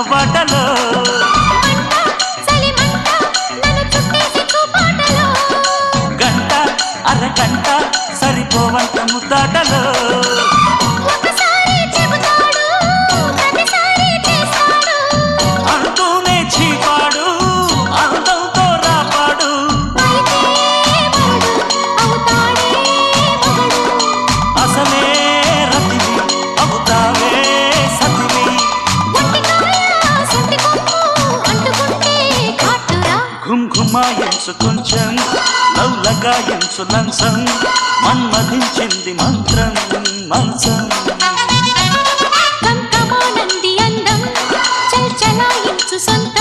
వాటలో గంట అరగంట సరిపోవంత ముద్దాటలో అంటూనే చీపాడు అందంతో రాపాడు అసలే రతివి అవుతావే సతివి ఘుంఘుమాయించు కొంచెం లవ్లగాయించు లంచం మన్మధించింది మంత్రం మంచం కంకమానంది అందం చల్చలాయించు సొంతం